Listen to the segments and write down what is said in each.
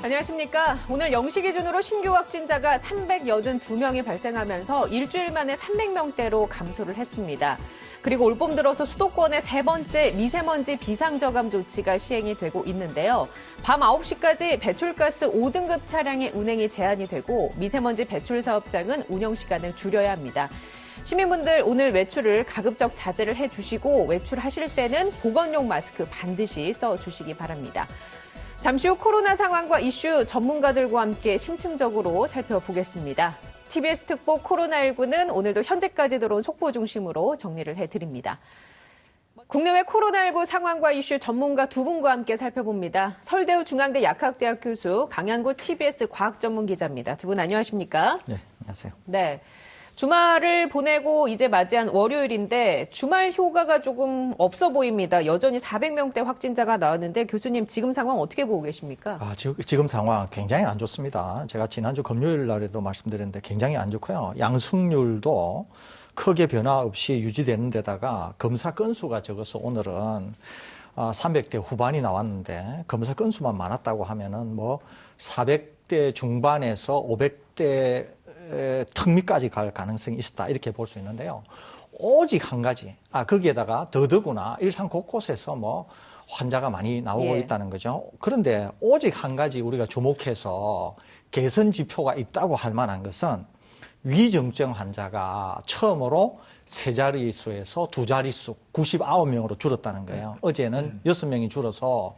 안녕하십니까. 오늘 0시 기준으로 신규 확진자가 382명이 발생하면서 일주일 만에 300명대로 감소를 했습니다. 그리고 올봄 들어서 수도권의 세 번째 미세먼지 비상저감 조치가 시행이 되고 있는데요. 밤 9시까지 배출가스 5등급 차량의 운행이 제한이 되고 미세먼지 배출 사업장은 운영 시간을 줄여야 합니다. 시민분들 오늘 외출을 가급적 자제를 해주시고 외출하실 때는 보건용 마스크 반드시 써주시기 바랍니다. 잠시 후 코로나 상황과 이슈 전문가들과 함께 심층적으로 살펴보겠습니다. TBS 특보 코로나19는 오늘도 현재까지 들어온 속보 중심으로 정리를 해드립니다. 국내외 코로나19 상황과 이슈 전문가 두 분과 함께 살펴봅니다. 서울대우 중앙대 약학대학 교수 강양구 TBS 과학전문기자입니다. 두 분 안녕하십니까? 네, 안녕하세요. 네. 주말을 보내고 이제 맞이한 월요일인데 주말 효과가 조금 없어 보입니다. 여전히 400명대 확진자가 나왔는데 교수님 지금 상황 어떻게 보고 계십니까? 지금 상황 굉장히 안 좋습니다. 제가 지난주 금요일 날에도 말씀드렸는데 굉장히 안 좋고요. 양성률도 크게 변화 없이 유지되는 데다가 검사 건수가 적어서 오늘은 300대 후반이 나왔는데 검사 건수만 많았다고 하면은 400대 중반에서 500대 턱밑까지 갈 가능성이 있다 이렇게 볼 수 있는데요. 오직 한 가지, 거기에다가 더더구나 일상 곳곳에서 환자가 많이 나오고 있다는 거죠. 그런데 오직 한 가지 우리가 주목해서 개선 지표가 있다고 할 만한 것은 위중증 환자가 처음으로 세 자릿수에서 두 자릿수 99명으로 줄었다는 거예요. 어제는 6명이 줄어서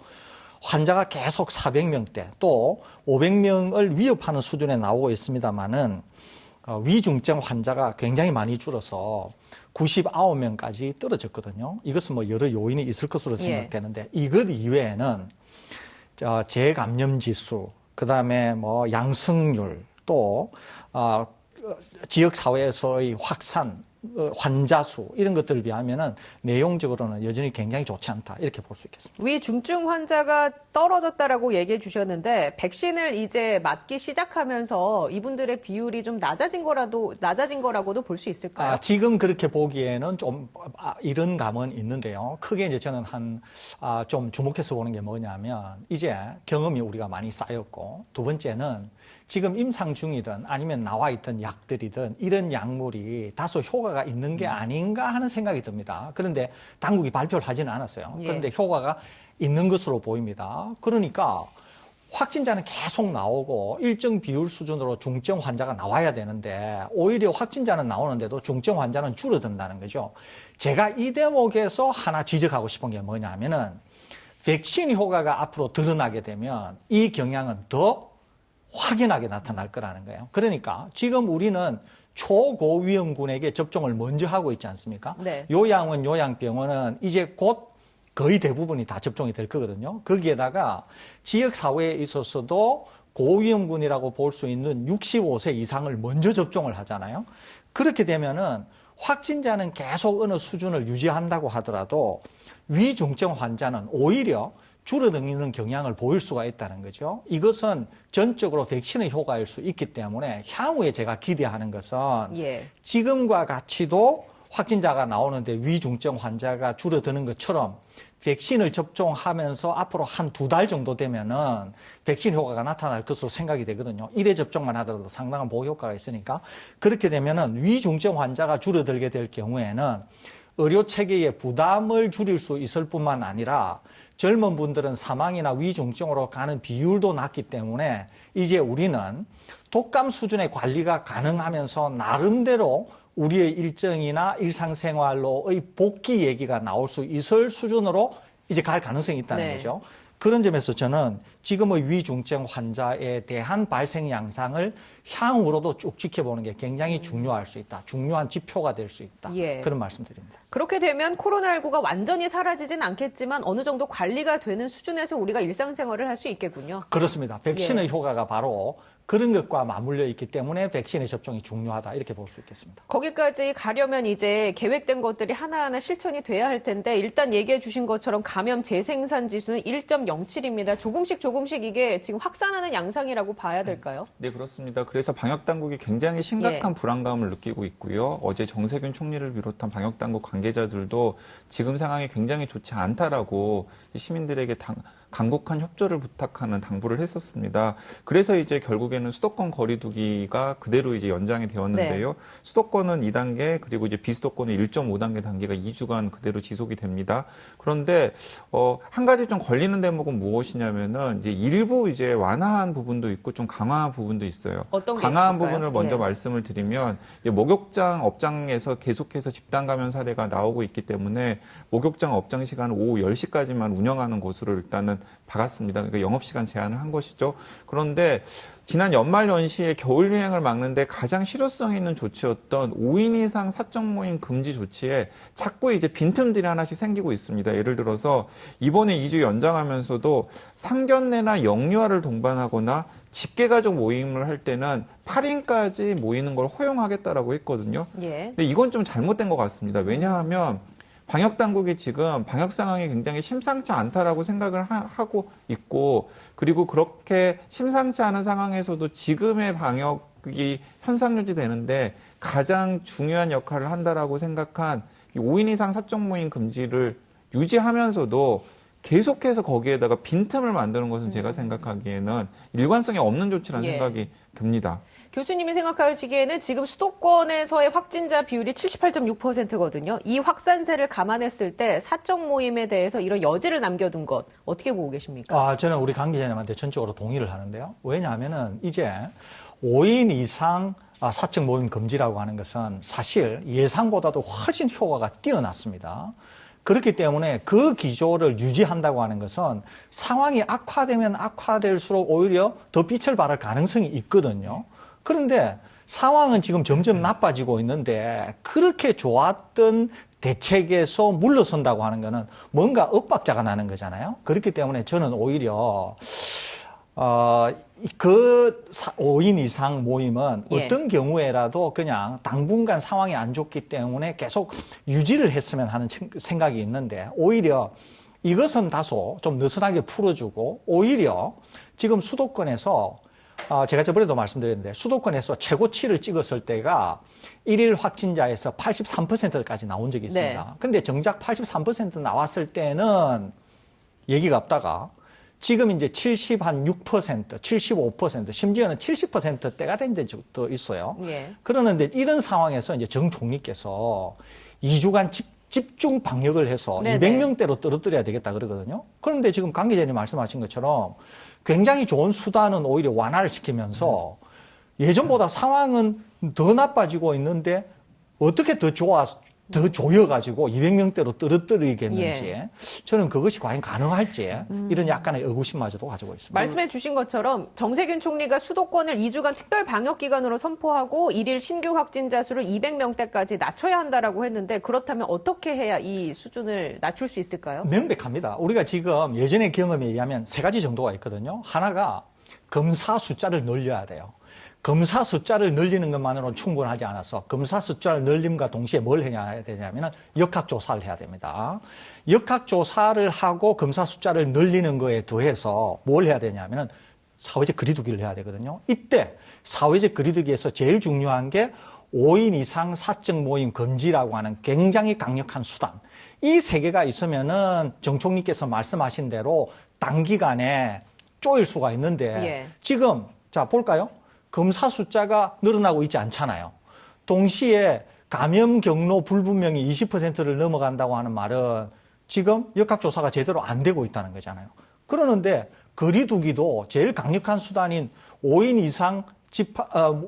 환자가 계속 400명대 또 500명을 위협하는 수준에 나오고 있습니다만은 위중증 환자가 굉장히 많이 줄어서 99명까지 떨어졌거든요. 이것은 여러 요인이 있을 것으로 생각되는데 이것 이외에는 재감염 지수, 그다음에 양성률 또 지역 사회에서의 확산 환자 수 이런 것들을 비하면은 내용적으로는 여전히 굉장히 좋지 않다 이렇게 볼 수 있겠습니다. 위중증 환자가 떨어졌다라고 얘기해 주셨는데 백신을 이제 맞기 시작하면서 이분들의 비율이 좀 낮아진 거라고도 볼 수 있을까요? 지금 그렇게 보기에는 좀 이런 감은 있는데요. 크게 이제 저는 좀 주목해서 보는 게 뭐냐면 이제 경험이 우리가 많이 쌓였고 두 번째는 지금 임상 중이든 아니면 나와 있던 약들이든 이런 약물이 다소 효과가 있는 게 아닌가 하는 생각이 듭니다. 그런데 당국이 발표를 하지는 않았어요. 그런데 효과가 있는 것으로 보입니다. 그러니까 확진자는 계속 나오고 일정 비율 수준으로 중증 환자가 나와야 되는데 오히려 확진자는 나오는데도 중증 환자는 줄어든다는 거죠. 제가 이 대목에서 하나 지적하고 싶은 게 뭐냐면은 백신 효과가 앞으로 드러나게 되면 이 경향은 더 확연하게 나타날 거라는 거예요. 그러니까 지금 우리는 초고위험군에게 접종을 먼저 하고 있지 않습니까? 네. 요양원, 요양병원은 이제 곧 거의 대부분이 다 접종이 될 거거든요. 거기에다가 지역사회에 있어서도 고위험군이라고 볼 수 있는 65세 이상을 먼저 접종을 하잖아요. 그렇게 되면은 확진자는 계속 어느 수준을 유지한다고 하더라도 위중증 환자는 오히려 줄어드는 경향을 보일 수가 있다는 거죠. 이것은 전적으로 백신의 효과일 수 있기 때문에 향후에 제가 기대하는 것은 지금과 같이도 확진자가 나오는데 위중증 환자가 줄어드는 것처럼 백신을 접종하면서 앞으로 한 두 달 정도 되면은 백신 효과가 나타날 것으로 생각이 되거든요. 1회 접종만 하더라도 상당한 보호 효과가 있으니까 그렇게 되면은 위중증 환자가 줄어들게 될 경우에는 의료 체계의 부담을 줄일 수 있을 뿐만 아니라 젊은 분들은 사망이나 위중증으로 가는 비율도 낮기 때문에 이제 우리는 독감 수준의 관리가 가능하면서 나름대로 우리의 일정이나 일상생활로의 복귀 얘기가 나올 수 있을 수준으로 이제 갈 가능성이 있다는 거죠. 그런 점에서 저는 지금의 위중증 환자에 대한 발생 양상을 향후로도 쭉 지켜보는 게 굉장히 중요할 수 있다. 중요한 지표가 될 수 있다. 그런 말씀드립니다. 그렇게 되면 코로나19가 완전히 사라지진 않겠지만 어느 정도 관리가 되는 수준에서 우리가 일상생활을 할 수 있겠군요. 그렇습니다. 백신의 효과가 바로 그런 것과 맞물려 있기 때문에 백신의 접종이 중요하다 이렇게 볼 수 있겠습니다. 거기까지 가려면 이제 계획된 것들이 하나하나 실천이 돼야 할 텐데 일단 얘기해 주신 것처럼 감염 재생산 지수는 1.07입니다. 조금씩 이게 지금 확산하는 양상이라고 봐야 될까요? 네, 그렇습니다. 그래서 방역당국이 굉장히 심각한 불안감을 느끼고 있고요. 어제 정세균 총리를 비롯한 방역당국 관계자들도 지금 상황이 굉장히 좋지 않다라고 시민들에게 간곡한 협조를 부탁하는 당부를 했었습니다. 그래서 이제 결국에는 수도권 거리두기가 그대로 이제 연장이 되었는데요. 네. 수도권은 2단계 그리고 이제 비수도권은 1.5단계 단계가 2주간 그대로 지속이 됩니다. 그런데 한 가지 좀 걸리는 대목은 무엇이냐면은 이제 일부 이제 완화한 부분도 있고 좀 강화한 부분도 있어요. 어떤 게 강화한 있을까요? 부분을 먼저 네. 말씀을 드리면 이제 목욕장 업장에서 계속해서 집단 감염 사례가 나오고 있기 때문에 목욕장 업장 시간을 오후 10시까지만 운영하는 곳으로 일단은 박았습니다. 그러니까 영업시간 제한을 한 것이죠. 그런데 지난 연말 연시에 겨울 유행을 막는데 가장 실효성 있는 조치였던 5인 이상 사적 모임 금지 조치에 자꾸 이제 빈틈들이 하나씩 생기고 있습니다. 예를 들어서 이번에 2주 연장하면서도 상견례나 영유아를 동반하거나 직계가족 모임을 할 때는 8인까지 모이는 걸 허용하겠다라고 했거든요. 예. 근데 이건 좀 잘못된 것 같습니다. 왜냐하면 방역 당국이 지금 방역 상황이 굉장히 심상치 않다라고 생각을 하고 있고 그리고 그렇게 심상치 않은 상황에서도 지금의 방역이 현상 유지되는데 가장 중요한 역할을 한다라고 생각한 이 5인 이상 사적 모임 금지를 유지하면서도 계속해서 거기에다가 빈틈을 만드는 것은 제가 생각하기에는 일관성이 없는 조치라는 예. 생각이 듭니다. 교수님이 생각하시기에는 지금 수도권에서의 확진자 비율이 78.6%거든요. 이 확산세를 감안했을 때 사적 모임에 대해서 이런 여지를 남겨둔 것 어떻게 보고 계십니까? 저는 우리 강 기자님한테 전적으로 동의를 하는데요. 왜냐하면은 이제 5인 이상 사적 모임 금지라고 하는 것은 사실 예상보다도 훨씬 효과가 뛰어났습니다. 그렇기 때문에 그 기조를 유지한다고 하는 것은 상황이 악화되면 악화될수록 오히려 더 빛을 발할 가능성이 있거든요. 그런데 상황은 지금 점점 나빠지고 있는데 그렇게 좋았던 대책에서 물러선다고 하는 것은 뭔가 엇박자가 나는 거잖아요. 그렇기 때문에 저는 오히려 그 5인 이상 모임은 예. 어떤 경우에라도 그냥 당분간 상황이 안 좋기 때문에 계속 유지를 했으면 하는 생각이 있는데 오히려 이것은 다소 좀 느슨하게 풀어주고 오히려 지금 수도권에서 제가 저번에도 말씀드렸는데 수도권에서 최고치를 찍었을 때가 1일 확진자에서 83%까지 나온 적이 있습니다. 네. 근데 정작 83% 나왔을 때는 얘기가 없다가 지금 이제 76%, 75%, 심지어는 70%대가 된 적도 있어요. 예. 그러는데 이런 상황에서 이제 정 총리께서 2주간 집중 방역을 해서 네네. 200명대로 떨어뜨려야 되겠다 그러거든요. 그런데 지금 강 기자님 말씀하신 것처럼 굉장히 좋은 수단은 오히려 완화를 시키면서 예전보다 상황은 더 나빠지고 있는데 어떻게 더 조여가지고 200명대로 떨어뜨리겠는지 예. 저는 그것이 과연 가능할지 이런 약간의 의구심마저도 가지고 있습니다. 말씀해 주신 것처럼 정세균 총리가 수도권을 2주간 특별 방역 기간으로 선포하고 1일 신규 확진자 수를 200명대까지 낮춰야 한다라고 했는데 그렇다면 어떻게 해야 이 수준을 낮출 수 있을까요? 명백합니다. 우리가 지금 예전의 경험에 의하면 세 가지 정도가 있거든요. 하나가 검사 숫자를 늘려야 돼요. 검사 숫자를 늘리는 것만으로는 충분하지 않아서 검사 숫자를 늘림과 동시에 뭘 해야 되냐면 역학조사를 해야 됩니다. 역학조사를 하고 검사 숫자를 늘리는 거에 더해서 뭘 해야 되냐면 사회적 거리두기를 해야 되거든요. 이때 사회적 거리두기에서 제일 중요한 게 5인 이상 사적 모임 금지라고 하는 굉장히 강력한 수단. 이 세 개가 있으면은 정 총리께서 말씀하신 대로 단기간에 쪼일 수가 있는데 예. 지금 자 볼까요? 검사 숫자가 늘어나고 있지 않잖아요. 동시에 감염 경로 불분명히 20%를 넘어간다고 하는 말은 지금 역학조사가 제대로 안 되고 있다는 거잖아요. 그러는데 거리두기도 제일 강력한 수단인 5인 이상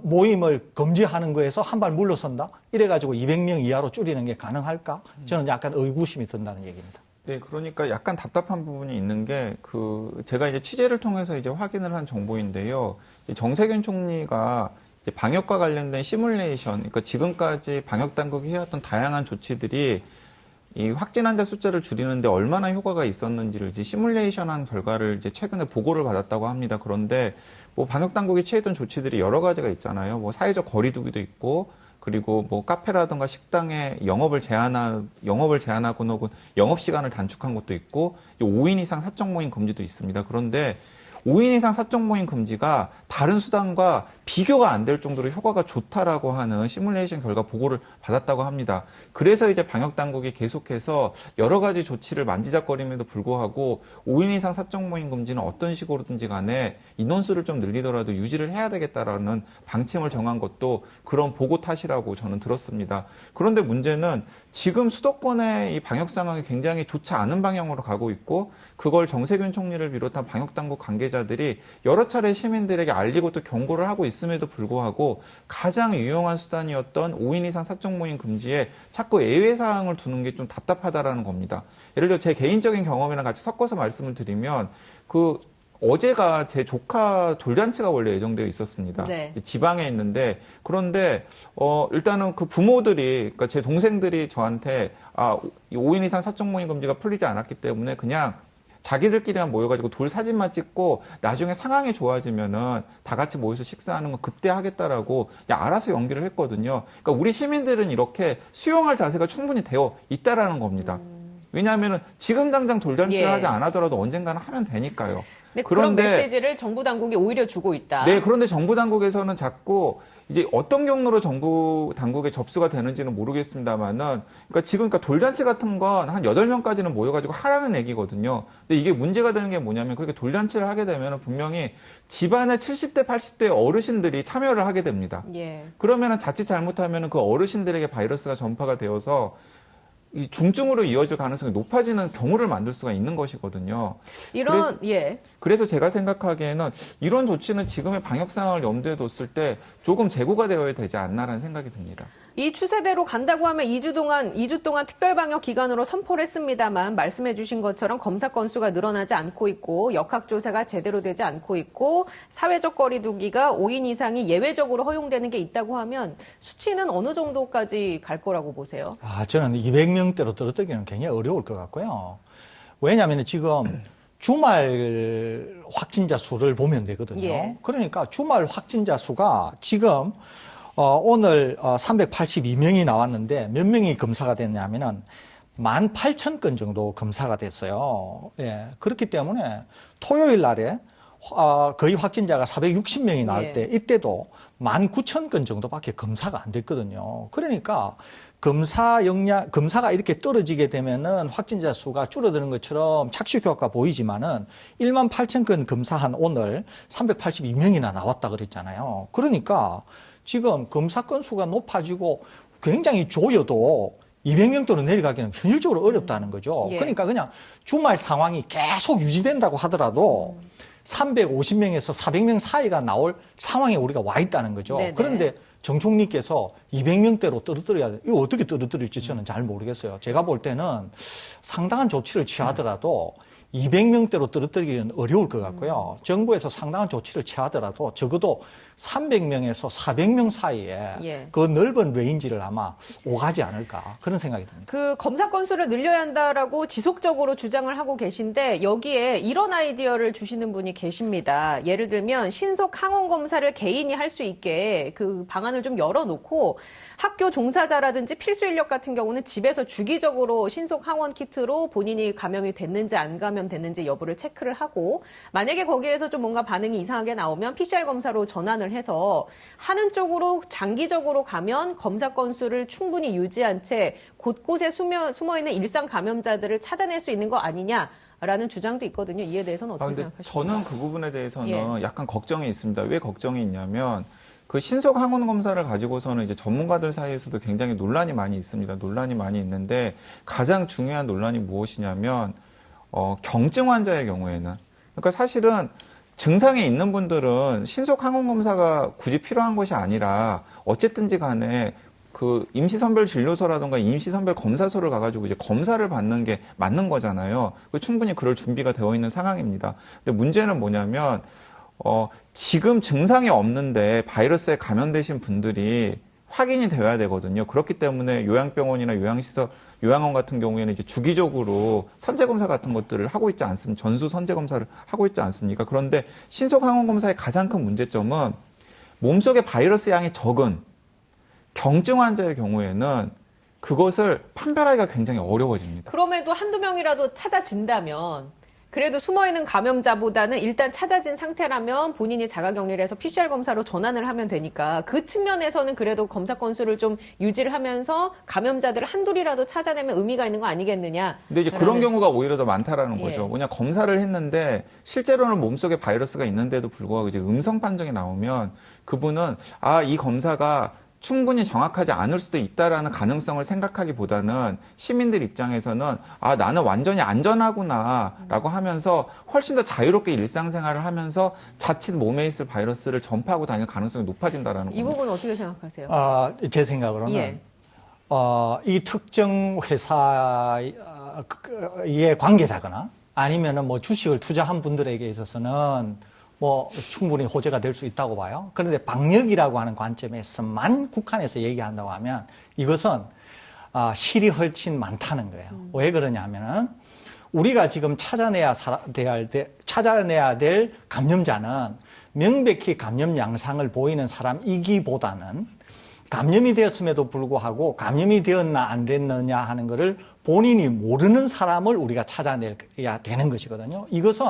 모임을 금지하는 거에서 한 발 물러선다? 이래가지고 200명 이하로 줄이는 게 가능할까? 저는 약간 의구심이 든다는 얘기입니다. 네, 그러니까 약간 답답한 부분이 있는 게 제가 이제 취재를 통해서 이제 확인을 한 정보인데요. 정세균 총리가 이제 방역과 관련된 시뮬레이션, 그러니까 지금까지 방역 당국이 해왔던 다양한 조치들이 이 확진 환자 숫자를 줄이는데 얼마나 효과가 있었는지를 이제 시뮬레이션한 결과를 이제 최근에 보고를 받았다고 합니다. 그런데 뭐 방역 당국이 취했던 조치들이 여러 가지가 있잖아요. 뭐 사회적 거리두기도 있고, 그리고 뭐 카페라든가 식당에 영업을 제한하거나 혹은 영업 시간을 단축한 것도 있고, 5인 이상 사적 모임 금지도 있습니다. 그런데 5인 이상 사적 모임 금지가 다른 수단과 비교가 안 될 정도로 효과가 좋다라고 하는 시뮬레이션 결과 보고를 받았다고 합니다. 그래서 이제 방역 당국이 계속해서 여러 가지 조치를 만지작거림에도 불구하고 5인 이상 사적 모임 금지는 어떤 식으로든지 간에 인원수를 좀 늘리더라도 유지를 해야 되겠다라는 방침을 정한 것도 그런 보고 탓이라고 저는 들었습니다. 그런데 문제는 지금 수도권의 이 방역 상황이 굉장히 좋지 않은 방향으로 가고 있고, 그걸 정세균 총리를 비롯한 방역 당국 관계자들이 여러 차례 시민들에게 알리고 또 경고를 하고 있음에도 불구하고 가장 유용한 수단이었던 5인 이상 사적 모임 금지에 자꾸 예외 사항을 두는 게 좀 답답하다라는 겁니다. 예를 들어 제 개인적인 경험이랑 같이 섞어서 말씀을 드리면, 어제가 제 조카 돌잔치가 원래 예정되어 있었습니다. 네. 지방에 있는데, 그런데 일단은 그 부모들이, 그러니까 제 동생들이 저한테 5인 이상 사적 모임 금지가 풀리지 않았기 때문에 그냥 자기들끼리만 모여가지고 돌 사진만 찍고 나중에 상황이 좋아지면은 다 같이 모여서 식사하는 거 그때 하겠다라고 그냥 알아서 연기를 했거든요. 그러니까 우리 시민들은 이렇게 수용할 자세가 충분히 되어 있다라는 겁니다. 왜냐하면은 지금 당장 돌잔치를 예. 하지 않아더라도 언젠가는 하면 되니까요. 네, 그런 메시지를 정부 당국이 오히려 주고 있다. 네, 그런데 정부 당국에서는 자꾸 이제 어떤 경로로 정부 당국에 접수가 되는지는 모르겠습니다만은, 그러니까 돌잔치 같은 건 한 8명까지는 모여가지고 하라는 얘기거든요. 근데 이게 문제가 되는 게 뭐냐면, 그렇게 돌잔치를 하게 되면은 분명히 집안의 70대, 80대 어르신들이 참여를 하게 됩니다. 예. 그러면은 자칫 잘못하면은 그 어르신들에게 바이러스가 전파가 되어서 이 중증으로 이어질 가능성이 높아지는 경우를 만들 수가 있는 것이거든요. 그래서 제가 생각하기에는 이런 조치는 지금의 방역 상황을 염두에 뒀을 때 조금 재고가 되어야 되지 않나라는 생각이 듭니다. 이 추세대로 간다고 하면 2주 동안 특별방역 기간으로 선포를 했습니다만, 말씀해 주신 것처럼 검사 건수가 늘어나지 않고 있고, 역학조사가 제대로 되지 않고 있고, 사회적 거리두기가 5인 이상이 예외적으로 허용되는 게 있다고 하면 수치는 어느 정도까지 갈 거라고 보세요? 저는 200명대로 떨어뜨리기는 굉장히 어려울 것 같고요. 왜냐하면 지금 주말 확진자 수를 보면 되거든요. 예. 그러니까 주말 확진자 수가 지금 오늘 382명이 나왔는데 몇 명이 검사가 됐냐면은 18,000건 정도 검사가 됐어요. 예. 그렇기 때문에 토요일 날에 거의 확진자가 460명이 나올 때 이때도 19,000건 정도밖에 검사가 안 됐거든요. 그러니까 검사가 이렇게 떨어지게 되면은 확진자 수가 줄어드는 것처럼 착시 효과가 보이지만은 18,000건 검사한 오늘 382명이나 나왔다 그랬잖아요. 그러니까 지금 검사 건수가 높아지고 굉장히 조여도 200명대로 내려가기는 현실적으로 어렵다는 거죠. 예. 그러니까 그냥 주말 상황이 계속 유지된다고 하더라도 350명에서 400명 사이가 나올 상황에 우리가 와 있다는 거죠. 네네. 그런데 정 총리께서 200명대로 떨어뜨려야 돼. 이거 어떻게 떨어뜨릴지 저는 잘 모르겠어요. 제가 볼 때는 상당한 조치를 취하더라도 200명대로 떨어뜨리기는 어려울 것 같고요. 정부에서 상당한 조치를 취하더라도 적어도 300명에서 400명 사이에 그 넓은 레인지를 아마 오가지 않을까 그런 생각이 듭니다. 그 검사 건수를 늘려야 한다라고 지속적으로 주장을 하고 계신데, 여기에 이런 아이디어를 주시는 분이 계십니다. 예를 들면 신속 항원 검사를 개인이 할 수 있게 그 방안을 좀 열어놓고, 학교 종사자라든지 필수 인력 같은 경우는 집에서 주기적으로 신속 항원 키트로 본인이 감염이 됐는지 안 감염됐는지 여부를 체크를 하고, 만약에 거기에서 좀 뭔가 반응이 이상하게 나오면 PCR 검사로 전환을 해서 하는 쪽으로 장기적으로 가면 검사 건수를 충분히 유지한 채 곳곳에 숨어있는 일상 감염자들을 찾아낼 수 있는 거 아니냐라는 주장도 있거든요. 이에 대해서는 어떻게 생각하십니까? 저는 그 부분에 대해서는 약간 걱정이 있습니다. 왜 걱정이 있냐면, 그 신속 항원 검사를 가지고서는 이제 전문가들 사이에서도 굉장히 논란이 많이 있습니다. 논란이 많이 있는데, 가장 중요한 논란이 무엇이냐면 경증 환자의 경우에는, 그러니까 사실은 증상이 있는 분들은 신속 항원 검사가 굳이 필요한 것이 아니라 어쨌든지 간에 그 임시선별 진료소라든가 임시선별 검사소를 가가지고 이제 검사를 받는 게 맞는 거잖아요. 충분히 그럴 준비가 되어 있는 상황입니다. 근데 문제는 뭐냐면 지금 증상이 없는데 바이러스에 감염되신 분들이 확인이 되어야 되거든요. 그렇기 때문에 요양병원이나 요양원 같은 경우에는 이제 주기적으로 선제 검사 같은 것들을 하고 있지 않습니까? 전수 선제 검사를 하고 있지 않습니까? 그런데 신속 항원 검사의 가장 큰 문제점은 몸속에 바이러스 양이 적은 경증 환자의 경우에는 그것을 판별하기가 굉장히 어려워집니다. 그럼에도 한두 명이라도 찾아진다면 그래도 숨어있는 감염자보다는 일단 찾아진 상태라면 본인이 자가격리를 해서 PCR 검사로 전환을 하면 되니까 그 측면에서는 그래도 검사 건수를 좀 유지를 하면서 감염자들을 한둘이라도 찾아내면 의미가 있는 거 아니겠느냐. 근데 이제 그런 경우가 오히려 더 많다라는 예. 거죠. 뭐냐, 검사를 했는데 실제로는 몸속에 바이러스가 있는데도 불구하고 이제 음성 판정이 나오면 그분은 이 검사가 충분히 정확하지 않을 수도 있다라는 가능성을 생각하기보다는 시민들 입장에서는 나는 완전히 안전하구나라고 하면서 훨씬 더 자유롭게 일상생활을 하면서 자칫 몸에 있을 바이러스를 전파하고 다닐 가능성이 높아진다라는 이 겁니다. 부분 어떻게 생각하세요? 제 생각으로는 예. 이 특정 회사의 관계자거나 아니면은 뭐 주식을 투자한 분들에게 있어서는 뭐 충분히 호재가 될 수 있다고 봐요. 그런데 방역이라고 하는 관점에서만 국한해서 얘기한다고 하면 이것은 실이 훨씬 많다는 거예요. 왜 그러냐면은 우리가 지금 찾아내야 될 감염자는 명백히 감염 양상을 보이는 사람이기보다는 감염이 되었음에도 불구하고 감염이 되었나 안 됐느냐 하는 것을 본인이 모르는 사람을 우리가 찾아내야 되는 것이거든요. 이것은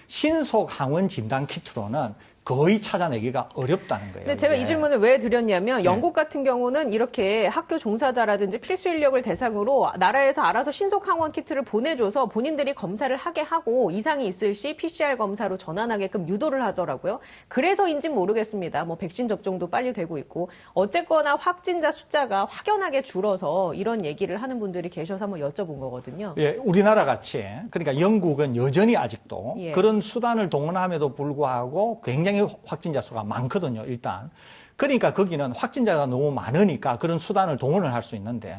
신속 항원 진단 키트로는 거의 찾아내기가 어렵다는 거예요. 근데 제가 이 질문을 왜 드렸냐면 영국 같은 경우는 이렇게 학교 종사자라든지 필수 인력을 대상으로 나라에서 알아서 신속 항원 키트를 보내줘서 본인들이 검사를 하게 하고 이상이 있을 시 PCR 검사로 전환하게끔 유도를 하더라고요. 그래서인지는 모르겠습니다. 뭐 백신 접종도 빨리 되고 있고 어쨌거나 확진자 숫자가 확연하게 줄어서 이런 얘기를 하는 분들이 계셔서 한번 여쭤본 거거든요. 예, 우리나라 같이 그러니까 영국은 여전히 아직도 예. 그런 수단을 동원함에도 불구하고 굉장히 확진자 수가 많거든요, 일단. 그러니까 거기는 확진자가 너무 많으니까 그런 수단을 동원을 할 수 있는데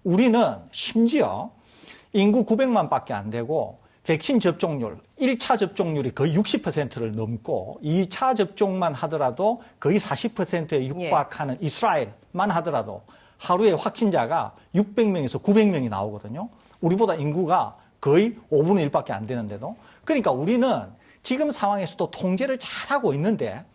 우리는 심지어 인구 900만 밖에 안 되고 백신 접종률, 1차 접종률이 거의 60%를 넘고 2차 접종만 하더라도 거의 40%에 육박하는 이스라엘만 하더라도 하루에 확진자가 600명에서 900명이 나오거든요. 우리보다 인구가 거의 5분의 1밖에 안 되는데도. 그러니까 우리는 지금 상황에서도 통제를 잘하고 있는데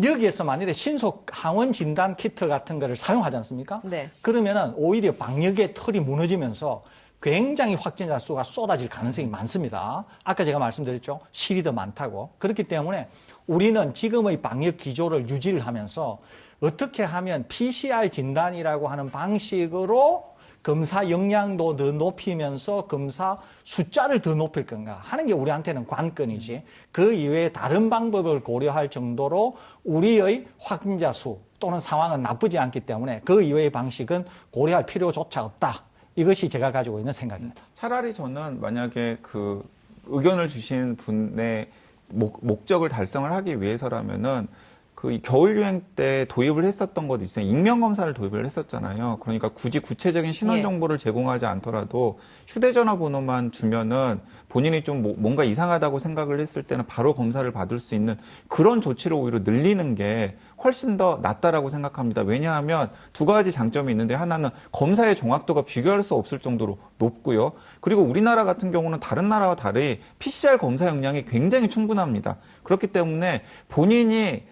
여기에서 만일에 신속 항원 진단 키트 같은 거를 사용하지 않습니까? 네. 그러면은 오히려 방역의 틀이 무너지면서 굉장히 확진자 수가 쏟아질 가능성이 많습니다. 아까 제가 말씀드렸죠. 실이 더 많다고. 그렇기 때문에 우리는 지금의 방역 기조를 유지를 하면서 어떻게 하면 PCR 진단이라고 하는 방식으로 검사 역량도 더 높이면서 검사 숫자를 더 높일 건가 하는 게 우리한테는 관건이지 그 이외에 다른 방법을 고려할 정도로 우리의 확진자 수 또는 상황은 나쁘지 않기 때문에 그 이외의 방식은 고려할 필요조차 없다. 이것이 제가 가지고 있는 생각입니다. 차라리 저는 만약에 그 의견을 주신 분의 목적을 달성을 하기 위해서라면은 그 겨울 유행 때 도입을 했었던 것도 있어요. 익명 검사를 도입을 했었잖아요. 그러니까 굳이 구체적인 신원 정보를 제공하지 않더라도 휴대전화 번호만 주면은 본인이 좀 뭔가 이상하다고 생각을 했을 때는 바로 검사를 받을 수 있는 그런 조치를 오히려 늘리는 게 훨씬 더 낫다라고 생각합니다. 왜냐하면 두 가지 장점이 있는데 하나는 검사의 정확도가 비교할 수 없을 정도로 높고요. 그리고 우리나라 같은 경우는 다른 나라와 달리 PCR 검사 역량이 굉장히 충분합니다. 그렇기 때문에 본인이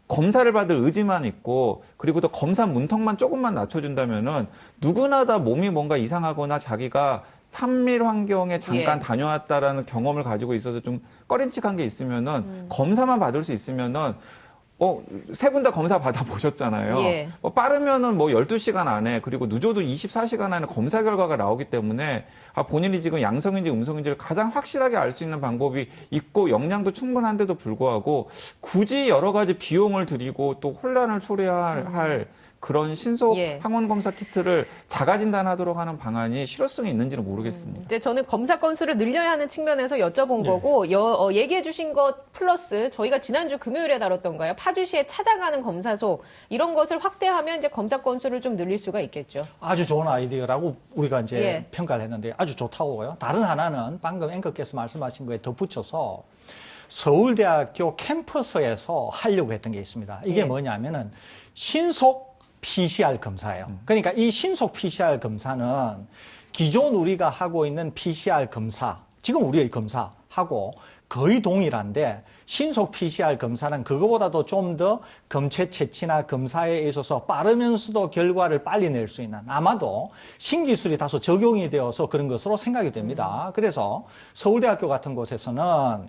검사를 받을 의지만 있고 그리고 또 검사 문턱만 조금만 낮춰준다면은 누구나 다 몸이 뭔가 이상하거나 자기가 산밀 환경에 잠깐 다녀왔다라는 경험을 가지고 있어서 좀 꺼림칙한 게 있으면은 검사만 받을 수 있으면은 세 분 다 검사 받아보셨잖아요. 예. 빠르면은 뭐 12시간 안에 그리고 늦어도 24시간 안에 검사 결과가 나오기 때문에 본인이 지금 양성인지 음성인지를 가장 확실하게 알 수 있는 방법이 있고 역량도 충분한데도 불구하고 굳이 여러 가지 비용을 들이고 또 혼란을 초래할 그런 신속 항원 검사 키트를 자가 진단하도록 하는 방안이 실효성이 있는지는 모르겠습니다. 이제 저는 검사 건수를 늘려야 하는 측면에서 여쭤본 거고 얘기해 주신 것 플러스 저희가 지난주 금요일에 다뤘던가요? 파주시에 찾아가는 검사소 이런 것을 확대하면 이제 검사 건수를 좀 늘릴 수가 있겠죠. 아주 좋은 아이디어라고 우리가 이제 평가를 했는데 아주 좋다고요. 다른 하나는 방금 앵커께서 말씀하신 거에 덧붙여서 서울대학교 캠퍼스에서 하려고 했던 게 있습니다. 이게 뭐냐면은 신속 PCR 검사예요. 그러니까 이 신속 PCR 검사는 기존 우리가 하고 있는 PCR 검사, 지금 우리의 검사하고 거의 동일한데 신속 PCR 검사는 그거보다도 좀 더 검체 채취나 검사에 있어서 빠르면서도 결과를 빨리 낼 수 있는 아마도 신기술이 다소 적용이 되어서 그런 것으로 생각이 됩니다. 그래서 서울대학교 같은 곳에서는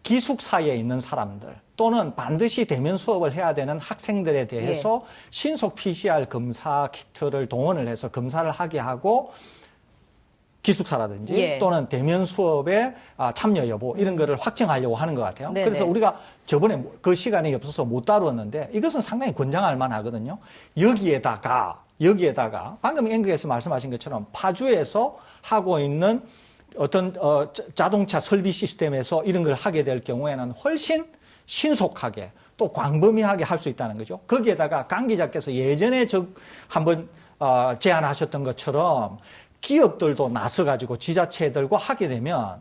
기숙사에 있는 사람들 또는 반드시 대면 수업을 해야 되는 학생들에 대해서 신속 PCR 검사 키트를 동원을 해서 검사를 하게 하고 기숙사라든지 또는 대면 수업에 참여 여부 이런 거를 확정하려고 하는 것 같아요. 네네. 그래서 우리가 저번에 그 시간이 없어서 못 다루었는데 이것은 상당히 권장할 만하거든요. 여기에다가 방금 앵그에서 말씀하신 것처럼 파주에서 하고 있는 어떤 자동차 설비 시스템에서 이런 걸 하게 될 경우에는 훨씬 신속하게 또 광범위하게 할 수 있다는 거죠. 거기에다가 강 기자께서 예전에 한번 제안하셨던 것처럼 기업들도 나서가지고 지자체들과 하게 되면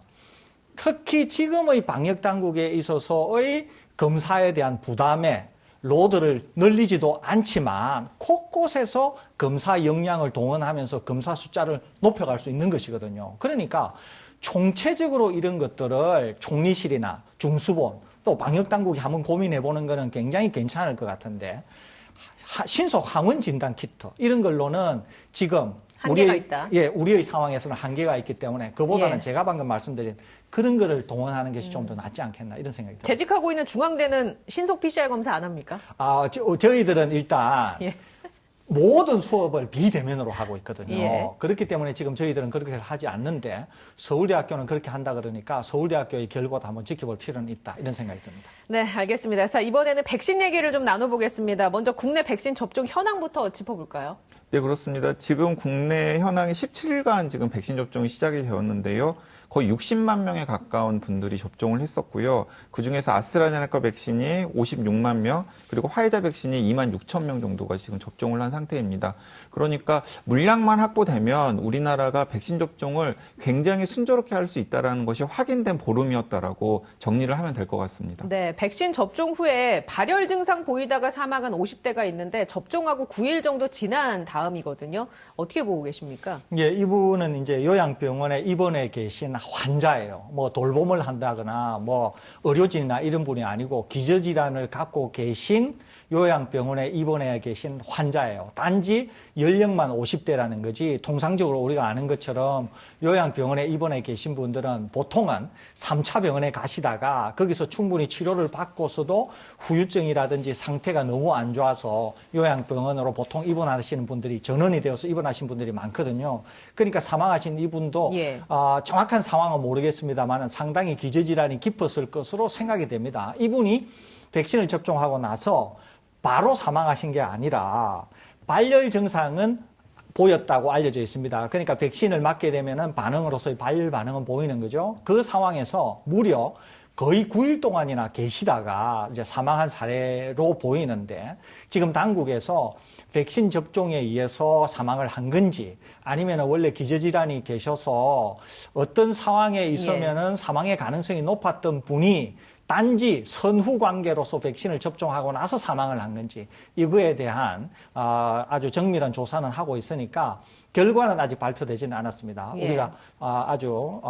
특히 지금의 방역 당국에 있어서의 검사에 대한 부담에 로드를 늘리지도 않지만 곳곳에서 검사 역량을 동원하면서 검사 숫자를 높여갈 수 있는 것이거든요. 그러니까 총체적으로 이런 것들을 총리실이나 중수본 또 방역 당국이 한번 고민해 보는 거는 굉장히 괜찮을 것 같은데 신속 항원 진단 키트 이런 걸로는 지금 한계가 있다. 우리의 상황에서는 한계가 있기 때문에 그보다는 예. 제가 방금 말씀드린 그런 거를 동원하는 것이 좀 더 낫지 않겠나 이런 생각이 듭니다. 재직하고 있는 중앙대는 신속 PCR 검사 안 합니까? 저희들은 일단 예. 모든 수업을 비대면으로 하고 있거든요. 예. 그렇기 때문에 지금 저희들은 그렇게 하지 않는데 서울대학교는 그렇게 한다 그러니까 서울대학교의 결과도 한번 지켜볼 필요는 있다 이런 생각이 듭니다. 네, 알겠습니다. 자, 이번에는 백신 얘기를 좀 나눠보겠습니다. 먼저 국내 백신 접종 현황부터 짚어볼까요? 네, 그렇습니다. 지금 국내 현황이 17일간 지금 백신 접종이 시작이 되었는데요. 거의 60만 명에 가까운 분들이 접종을 했었고요. 그중에서 아스트라제네카 백신이 56만 명, 그리고 화이자 백신이 2만 6천 명 정도가 지금 접종을 한 상태입니다. 그러니까 물량만 확보되면 우리나라가 백신 접종을 굉장히 순조롭게 할 수 있다는 것이 확인된 보름이었다라고 정리를 하면 될 것 같습니다. 네, 백신 접종 후에 발열 증상 보이다가 사망한 50대가 있는데 접종하고 9일 정도 지난 다음이거든요. 어떻게 보고 계십니까? 예, 이분은 이제 요양병원에 입원해 계신 환자예요. 뭐 돌봄을 한다거나 뭐 의료진이나 이런 분이 아니고 기저질환을 갖고 계신 요양병원에 입원해 계신 환자예요. 단지 연령만 50대라는 거지 통상적으로 우리가 아는 것처럼 요양병원에 입원해 계신 분들은 보통은 3차 병원에 가시다가 거기서 충분히 치료를 받고서도 후유증이라든지 상태가 너무 안 좋아서 요양병원으로 보통 입원하시는 분들이 전원이 되어서 입원하신 분들이 많거든요. 그러니까 사망하신 이분도 예. 정확한 상황은 모르겠습니다만 상당히 기저질환이 깊었을 것으로 생각이 됩니다. 이분이 백신을 접종하고 나서 바로 사망하신 게 아니라 발열 증상은 보였다고 알려져 있습니다. 그러니까 백신을 맞게 되면은 반응으로서의 발열 반응은 보이는 거죠. 그 상황에서 무려 거의 9일 동안이나 계시다가 이제 사망한 사례로 보이는데 지금 당국에서 백신 접종에 의해서 사망을 한 건지 아니면 원래 기저질환이 계셔서 어떤 상황에 있으면은 사망의 가능성이 높았던 분이 단지 선후 관계로서 백신을 접종하고 나서 사망을 한 건지 이거에 대한 아주 정밀한 조사는 하고 있으니까 결과는 아직 발표되지는 않았습니다. 예. 우리가 아주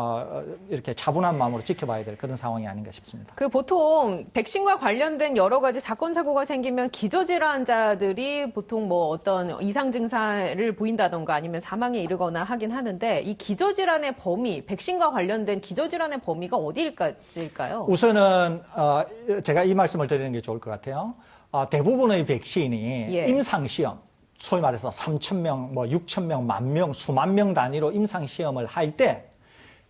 이렇게 차분한 마음으로 지켜봐야 될 그런 상황이 아닌가 싶습니다. 그 보통 백신과 관련된 여러 가지 사건 사고가 생기면 기저질환자들이 보통 뭐 어떤 이상 증상을 보인다던가 아니면 사망에 이르거나 하긴 하는데 이 기저질환의 범위, 백신과 관련된 기저질환의 범위가 어디일까요? 우선은 제가 이 말씀을 드리는 게 좋을 것 같아요. 대부분의 백신이 예. 임상시험, 소위 말해서 3,000명, 뭐 6,000명, 10,000명, 수만 명 단위로 임상시험을 할 때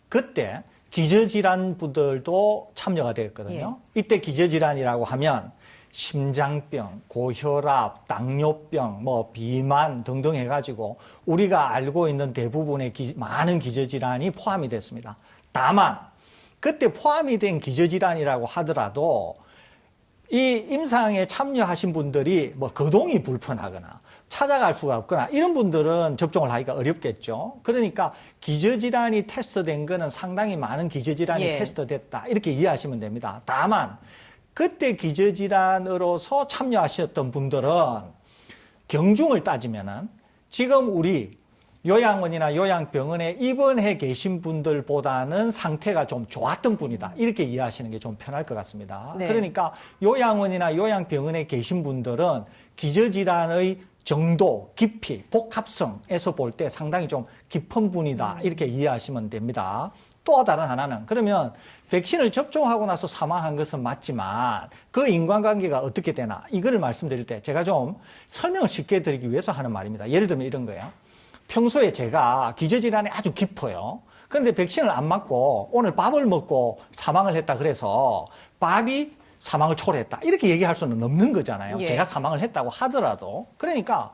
그때 기저질환부들도 참여가 되었거든요. 이때 기저질환이라고 하면 심장병, 고혈압, 당뇨병, 뭐 비만 등등 해가지고 우리가 알고 있는 대부분의 많은 기저질환이 포함이 됐습니다. 다만 그때 포함이 된 기저질환이라고 하더라도 이 임상에 참여하신 분들이 뭐 거동이 불편하거나 찾아갈 수가 없거나 이런 분들은 접종을 하기가 어렵겠죠. 그러니까 기저질환이 테스트된 거는 상당히 많은 기저질환이 예. 테스트됐다 이렇게 이해하시면 됩니다. 다만 그때 기저질환으로서 참여하셨던 분들은 경중을 따지면은 지금 우리 요양원이나 요양병원에 입원해 계신 분들보다는 상태가 좀 좋았던 분이다. 이렇게 이해하시는 게 좀 편할 것 같습니다. 네. 그러니까 요양원이나 요양병원에 계신 분들은 기저질환의 정도, 깊이, 복합성에서 볼 때 상당히 좀 깊은 분이다. 이렇게 이해하시면 됩니다. 또 다른 하나는 그러면 백신을 접종하고 나서 사망한 것은 맞지만 그 인과관계가 어떻게 되나 이거를 말씀드릴 때 제가 좀 설명을 쉽게 드리기 위해서 하는 말입니다. 예를 들면 이런 거예요. 평소에 제가 기저질환이 아주 깊어요. 그런데 백신을 안 맞고 오늘 밥을 먹고 사망을 했다 그래서 밥이 사망을 초래했다. 이렇게 얘기할 수는 없는 거잖아요. 예. 제가 사망을 했다고 하더라도. 그러니까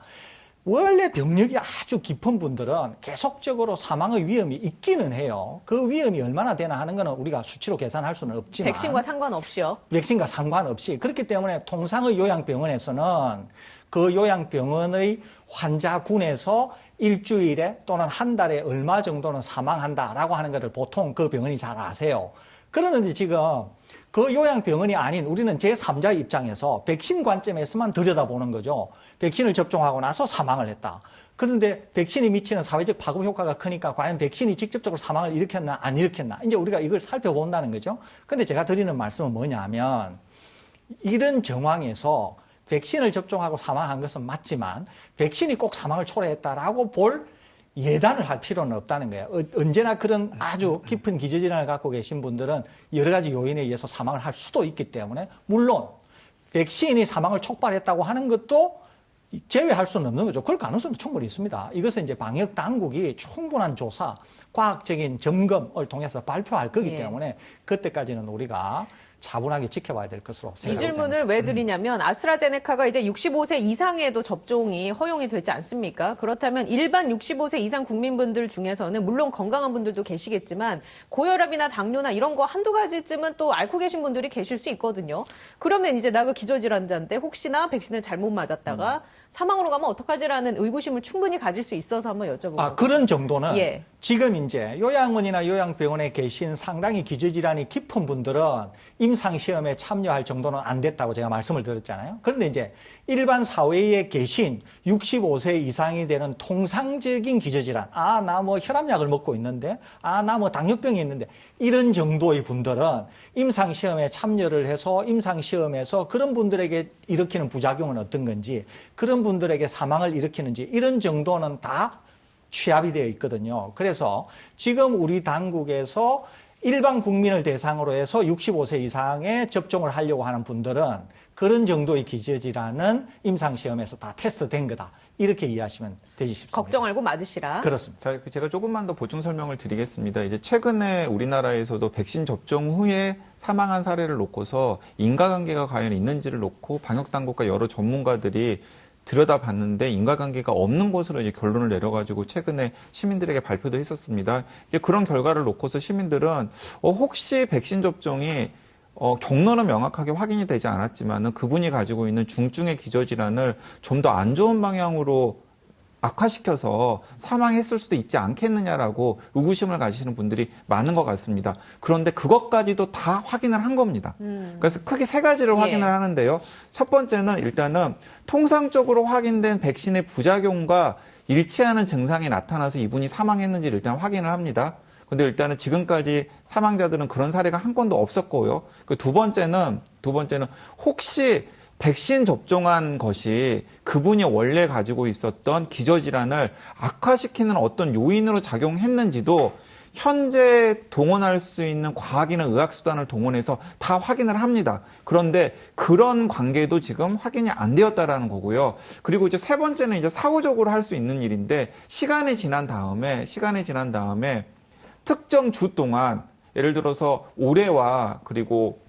원래 병력이 아주 깊은 분들은 계속적으로 사망의 위험이 있기는 해요. 그 위험이 얼마나 되나 하는 거는 우리가 수치로 계산할 수는 없지만 백신과 상관없이요. 백신과 상관없이 그렇기 때문에 통상의 요양병원에서는 그 요양병원의 환자군에서 일주일에 또는 한 달에 얼마 정도는 사망한다라고 하는 것을 보통 그 병원이 잘 아세요. 그러는데 지금 그 요양병원이 아닌 우리는 제3자의 입장에서 백신 관점에서만 들여다보는 거죠. 백신을 접종하고 나서 사망을 했다. 그런데 백신이 미치는 사회적 파급 효과가 크니까 과연 백신이 직접적으로 사망을 일으켰나 안 일으켰나 이제 우리가 이걸 살펴본다는 거죠. 근데 제가 드리는 말씀은 뭐냐면 이런 정황에서 백신을 접종하고 사망한 것은 맞지만 백신이 꼭 사망을 초래했다라고 볼 예단을 할 필요는 없다는 거예요. 언제나 그런 아주 깊은 기저질환을 갖고 계신 분들은 여러 가지 요인에 의해서 사망을 할 수도 있기 때문에 물론 백신이 사망을 촉발했다고 하는 것도 제외할 수는 없는 거죠. 그럴 가능성도 충분히 있습니다. 이것은 이제 방역 당국이 충분한 조사, 과학적인 점검을 통해서 발표할 거기 예. 때문에 그때까지는 우리가 차분하게 지켜봐야 될 것으로 이 생각합니다. 질문을 왜 드리냐면 아스트라제네카가 이제 65세 이상에도 접종이 허용이 되지 않습니까? 그렇다면 일반 65세 이상 국민분들 중에서는 물론 건강한 분들도 계시겠지만 고혈압이나 당뇨나 이런 거 한두 가지쯤은 또 앓고 계신 분들이 계실 수 있거든요. 그러면 이제 나가 기저질환자인데 혹시나 백신을 잘못 맞았다가 사망으로 가면 어떡하지라는 의구심을 충분히 가질 수 있어서 한번 여쭤보고. 그런 정도는 예. 지금 이제 요양원이나 요양병원에 계신 상당히 기저질환이 깊은 분들은 임상시험에 참여할 정도는 안 됐다고 제가 말씀을 드렸잖아요. 그런데 이제 일반 사회에 계신 65세 이상이 되는 통상적인 기저질환, 나 뭐 혈압약을 먹고 있는데, 나 뭐 당뇨병이 있는데, 이런 정도의 분들은 임상시험에 참여를 해서 임상시험에서 그런 분들에게 일으키는 부작용은 어떤 건지, 그런 분들에게 사망을 일으키는지, 이런 정도는 다 취합이 되어 있거든요. 그래서 지금 우리 당국에서 일반 국민을 대상으로 해서 65세 이상에 접종을 하려고 하는 분들은 그런 정도의 기저질환은 임상시험에서 다 테스트된 거다. 이렇게 이해하시면 되지 싶습니다. 걱정 말고 맞으시라. 그렇습니다. 자, 제가 조금만 더 보충 설명을 드리겠습니다. 이제 최근에 우리나라에서도 백신 접종 후에 사망한 사례를 놓고서 인과관계가 과연 있는지를 놓고 방역당국과 여러 전문가들이 들여다봤는데 인과관계가 없는 것으로 이제 결론을 내려가지고 최근에 시민들에게 발표도 했었습니다. 이제 그런 결과를 놓고서 시민들은 혹시 백신 접종이 경로는 명확하게 확인이 되지 않았지만은 그분이 가지고 있는 중증의 기저질환을 좀 더 안 좋은 방향으로 악화시켜서 사망했을 수도 있지 않겠느냐라고 의구심을 가지시는 분들이 많은 것 같습니다. 그런데 그것까지도 다 확인을 한 겁니다. 그래서 크게 세 가지를 확인을 하는데요. 첫 번째는 일단은 통상적으로 확인된 백신의 부작용과 일치하는 증상이 나타나서 이분이 사망했는지를 일단 확인을 합니다. 근데 일단은 지금까지 사망자들은 그런 사례가 한 건도 없었고요. 그 두 번째는 혹시 백신 접종한 것이 그분이 원래 가지고 있었던 기저질환을 악화시키는 어떤 요인으로 작용했는지도 현재 동원할 수 있는 과학이나 의학수단을 동원해서 다 확인을 합니다. 그런데 그런 관계도 지금 확인이 안 되었다라는 거고요. 그리고 이제 세 번째는 이제 사후적으로 할 수 있는 일인데 시간이 지난 다음에 특정 주 동안 예를 들어서 올해와 그리고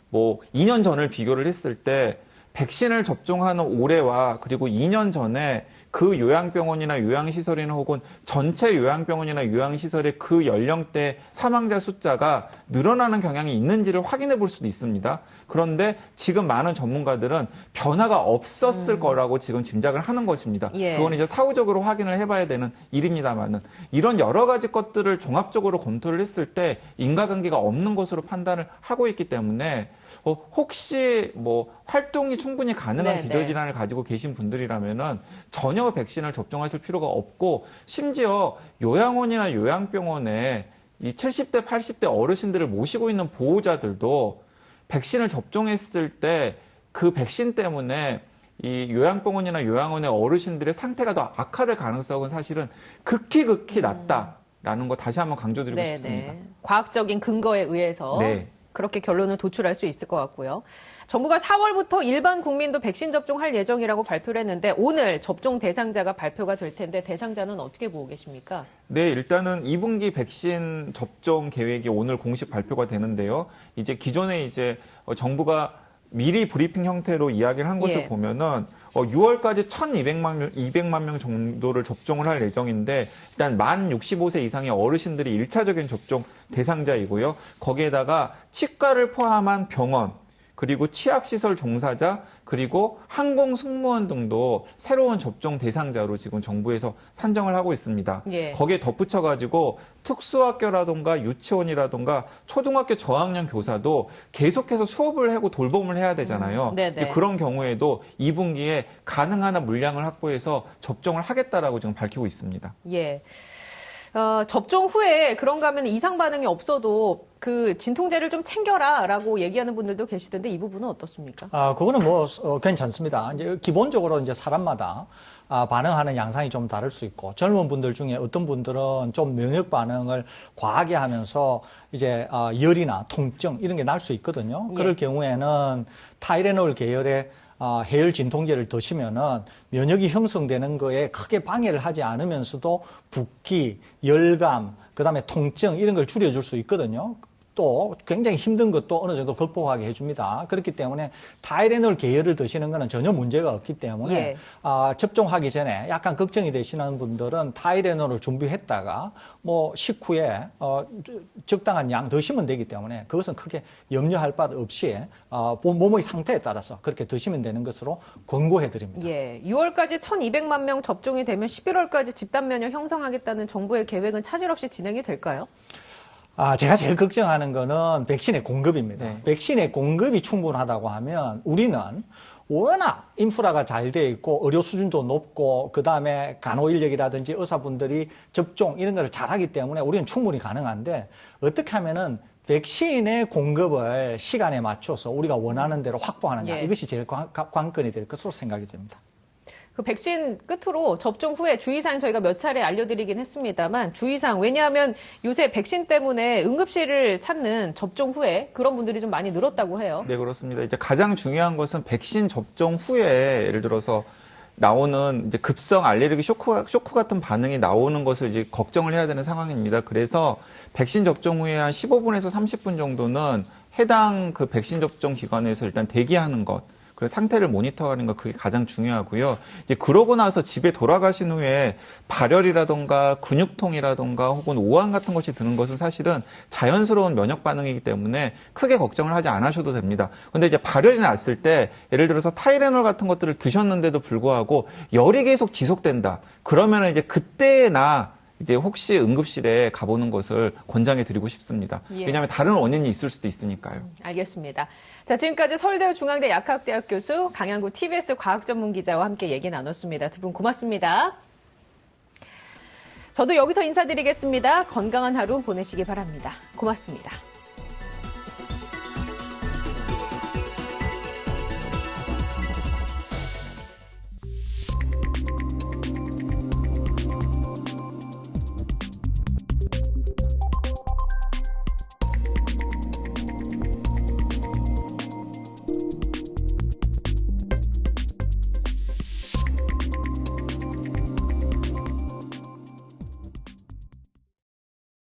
뭐 2년 전을 비교를 했을 때 백신을 접종하는 올해와 그리고 2년 전에 그 요양병원이나 요양시설이나 혹은 전체 요양병원이나 요양시설의 그 연령대 사망자 숫자가 늘어나는 경향이 있는지를 확인해 볼 수도 있습니다. 그런데 지금 많은 전문가들은 변화가 없었을 거라고 지금 짐작을 하는 것입니다. 예. 그건 이제 사후적으로 확인을 해봐야 되는 일입니다만은 이런 여러 가지 것들을 종합적으로 검토를 했을 때 인과관계가 없는 것으로 판단을 하고 있기 때문에 혹시 뭐 활동이 충분히 가능한 네네. 기저질환을 가지고 계신 분들이라면은 전혀 전혀 백신을 접종하실 필요가 없고 심지어 요양원이나 요양병원에 이 70대, 80대 어르신들을 모시고 있는 보호자들도 백신을 접종했을 때 그 백신 때문에 이 요양병원이나 요양원의 어르신들의 상태가 더 악화될 가능성은 사실은 극히 낮다라는 거 다시 한번 강조드리고 네네. 싶습니다. 과학적인 근거에 의해서 네. 그렇게 결론을 도출할 수 있을 것 같고요. 정부가 4월부터 일반 국민도 백신 접종할 예정이라고 발표를 했는데 오늘 접종 대상자가 발표가 될 텐데 대상자는 어떻게 보고 계십니까? 네, 일단은 2분기 백신 접종 계획이 오늘 공식 발표가 되는데요. 이제 기존에 이제 정부가 미리 브리핑 형태로 이야기를 한 것을 예. 보면은 6월까지 1,200만 명 정도를 접종을 할 예정인데 일단 만 65세 이상의 어르신들이 1차적인 접종 대상자이고요. 거기에다가 치과를 포함한 병원, 그리고 치약시설 종사자, 그리고 항공 승무원 등도 새로운 접종 대상자로 지금 정부에서 산정을 하고 있습니다. 예. 거기에 덧붙여가지고 특수학교라든가 유치원이라든가 초등학교 저학년 교사도 계속해서 수업을 하고 돌봄을 해야 되잖아요. 네네. 그런 경우에도 2분기에 가능한 한 물량을 확보해서 접종을 하겠다라고 지금 밝히고 있습니다. 예. 접종 후에 그런가 하면 이상 반응이 없어도 그 진통제를 좀 챙겨라라고 얘기하는 분들도 계시던데 이 부분은 어떻습니까? 그거는 뭐 괜찮습니다. 이제 기본적으로 이제 사람마다 반응하는 양상이 좀 다를 수 있고 젊은 분들 중에 어떤 분들은 좀 면역 반응을 과하게 하면서 이제 열이나 통증 이런 게 날 수 있거든요. 예. 그럴 경우에는 타이레놀 계열의 해열 진통제를 드시면은 면역이 형성되는 거에 크게 방해를 하지 않으면서도 붓기, 열감, 그다음에 통증 이런 걸 줄여줄 수 있거든요. 또 굉장히 힘든 것도 어느 정도 극복하게 해줍니다. 그렇기 때문에 타이레놀 계열을 드시는 거는 전혀 문제가 없기 때문에 예. 접종하기 전에 약간 걱정이 되시는 분들은 타이레놀을 준비했다가 뭐 식후에 적당한 양 드시면 되기 때문에 그것은 크게 염려할 바 없이 몸의 상태에 따라서 그렇게 드시면 되는 것으로 권고해 드립니다. 예. 6월까지 1,200만 명 접종이 되면 11월까지 집단 면역 형성하겠다는 정부의 계획은 차질 없이 진행이 될까요? 제가 제일 걱정하는 거는 백신의 공급입니다. 네. 백신의 공급이 충분하다고 하면 우리는 워낙 인프라가 잘 돼 있고 의료 수준도 높고 그다음에 간호 인력이라든지 의사분들이 접종 이런 걸 잘하기 때문에 우리는 충분히 가능한데 어떻게 하면은 백신의 공급을 시간에 맞춰서 우리가 원하는 대로 확보하느냐 예. 이것이 제일 관건이 될 것으로 생각이 됩니다. 그 백신 끝으로 접종 후에 주의사항 저희가 몇 차례 알려드리긴 했습니다만 주의사항 왜냐하면 요새 백신 때문에 응급실을 찾는 접종 후에 그런 분들이 좀 많이 늘었다고 해요. 네, 그렇습니다. 이제 가장 중요한 것은 백신 접종 후에 예를 들어서 나오는 이제 급성 알레르기 쇼크 같은 반응이 나오는 것을 이제 걱정을 해야 되는 상황입니다. 그래서 백신 접종 후에 한 15분에서 30분 정도는 해당 그 백신 접종 기관에서 일단 대기하는 것. 그래서 상태를 모니터하는 것 그게 가장 중요하고요. 이제 그러고 나서 집에 돌아가신 후에 발열이라던가 근육통이라던가 혹은 오한 같은 것이 드는 것은 사실은 자연스러운 면역 반응이기 때문에 크게 걱정을 하지 않으셔도 됩니다. 근데 이제 발열이 났을 때 예를 들어서 타이레놀 같은 것들을 드셨는데도 불구하고 열이 계속 지속된다. 그러면은 이제 그때나 이제 혹시 응급실에 가보는 것을 권장해 드리고 싶습니다. 예. 왜냐하면 다른 원인이 있을 수도 있으니까요. 알겠습니다. 자, 지금까지 서울대 중앙대 약학대학 교수 강양구 TBS 과학전문기자와 함께 얘기 나눴습니다. 두 분 고맙습니다. 저도 여기서 인사드리겠습니다. 건강한 하루 보내시기 바랍니다. 고맙습니다.